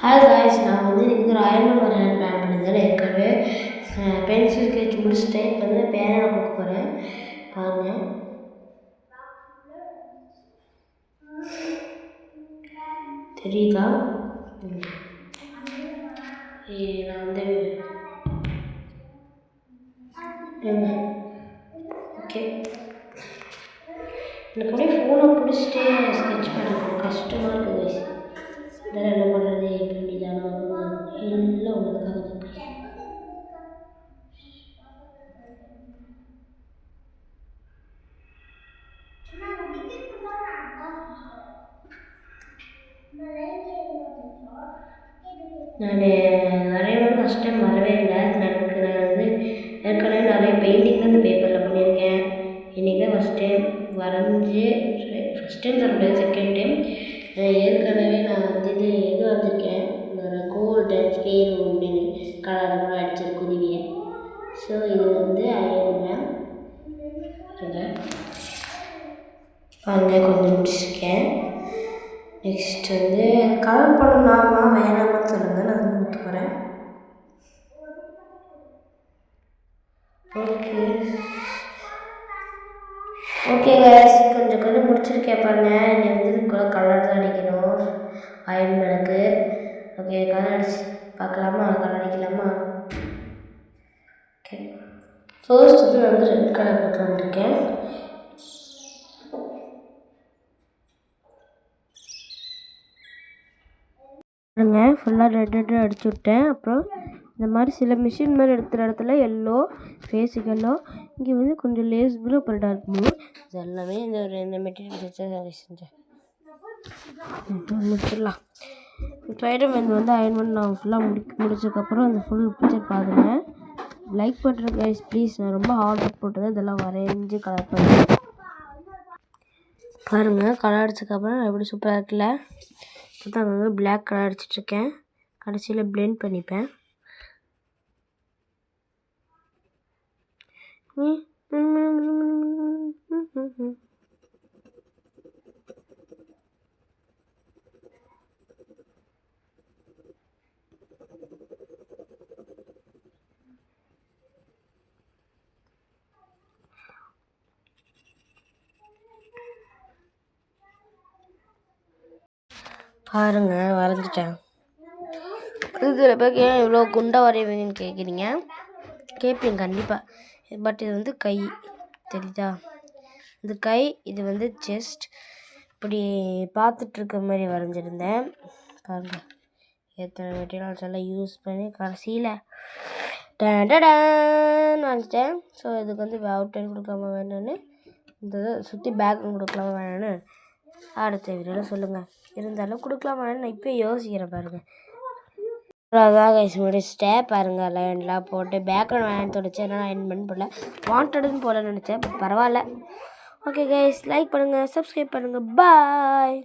Hi guys, நான் வந்து இன்றைக்கி ஒரு அயன்மேன் வரையலான்னு பிளான் பண்ணியிருந்தேன். ஏற்கனவே பென்சில் ஸ்கெட்ச் முடிச்சுட்டேன். இப்போ வந்து பேனா கொடுக்க போகிறேன். பாருங்கள், தெரியுதா? நான் வந்து ஓகே, எனக்கு அப்படியே ஃபோனை பிடிச்சிட்டே ஸ்கெட்ச் பண்ணுறது கஷ்டமாக இருக்குது guys. இதெல்லாம் என்ன பண்ணுறது, எப்படிதானோ எல்லாம் உங்களுக்காக தான். நான் வரையணும் ஃபஸ்ட் டைம் வரவே இல்லை. நான் வந்து ஏற்கனவே நிறைய பெயிண்டிங் அந்த பேப்பரில் பண்ணியிருக்கேன். இன்றைக்கி தான் ஃபஸ்ட் டைம் வரைஞ்சி, ஃபஸ்ட் டைம் சொல்ல முடியாது, செகண்ட் டைம். ஏற்கனவே நான் வந்து இது வந்திருக்கேன், கோல்டன் ஸ்பேர் அப்படின்னு கலர் அடிச்சிரு குருவியை. ஸோ இது வந்து அயன்மேன் பாருங்கள், கொஞ்சம் முடிச்சிருக்கேன். நெக்ஸ்ட் வந்து கலர் பண்ணலாமா வேணாமான்னு சொல்லுங்கள், நான் வந்து முடிக்க போகிறேன். ஓகே guys, கொஞ்சம் முடிச்சிருக்கேன் பாருங்கள். இனி வந்து கலர் தான் அடிக்கணும் அயன்மேனுக்கு. ஓகே, கலர் அடிச்சு பார்க்கலாமா, கலர் அடிக்கலாமா? ஓகே, ஃபர்ஸ்ட் வந்து நான் வந்து ரெட் கலர் போட்டு வந்திருக்கேன். ஃபுல்லாக ரெட் அடிச்சு விட்டேன். அப்புறம் இந்த மாதிரி சில மிஷின் மாதிரி எடுக்கிற இடத்துல எல்லோ, ஃபேஸுக்கு எல்லோ, இங்கே வந்து கொஞ்சம் லேஸ் ப்ளூ, அப்புறம் டார்க் ப்ளூ, இது எல்லாமே இந்த மெட்டீரியல் வச்சு செஞ்சேன். முடிச்சிடலாம். ஸ்பைடர்மேன் வந்து அயன்மேன் நான் ஃபுல்லாக முடிச்சதுக்கப்புறம் அந்த ஃபுல் பிக்சர் பாருங்கள். லைக் பண்ணுறேன் கைஸ் ப்ளீஸ். நான் ரொம்ப ஹார்ட் ஒர்க் போட்டது இதெல்லாம் வரைஞ்சி கலர் பண்ணி பாருங்கள். கலர் அடிச்சதுக்கப்புறம் எப்படி சூப்பராக இருக்குல்ல. இப்போ தான் வந்து பிளாக் கலர் அடிச்சிட்ருக்கேன். கடைசியில் பிளெண்ட் பண்ணிப்பேன். பாருங்க, வரைஞ்சிட்டேன். இதில் பேர் ஏன் இவ்வளோ குண்டா வரைவீங்கன்னு கேட்பீங்க கண்டிப்பாக. பட் இது வந்து கை, தெரியுதா? இது கை, இது வந்து செஸ்ட். இப்படி பார்த்துட்ருக்க மாதிரி வரைஞ்சிருந்தேன். பாருங்கள், எத்தனை மெட்டீரியல்ஸ் எல்லாம் யூஸ் பண்ணி கடைசியில் வரைஞ்சிட்டேன். ஸோ இதுக்கு வந்து அவுட்லைன் கொடுக்காம வேணும்னு, இந்த சுற்றி பேக்ரவுண்ட் கொடுக்கலாமா வேணும்னு அடுத்த வீடியோவில் சொல்லுங்கள். இருந்தாலும் கொடுக்கலாமா நான் இப்போ யோசிக்கிறேன் பாருங்கள். அதான் கைஸ் முடிச்சிட்டேன் பாருங்கள். லைன்லாம் போட்டு பேக்ரவுண்ட் வேணும்னு தோணுச்சு, ஏன்னா நான் என் போடல, வாண்டடுன்னு போல நினச்சேன். பட் பரவாயில்ல. ஓகே கைஸ், லைக் பண்ணுங்கள், சப்ஸ்கிரைப் பண்ணுங்கள், பாய்.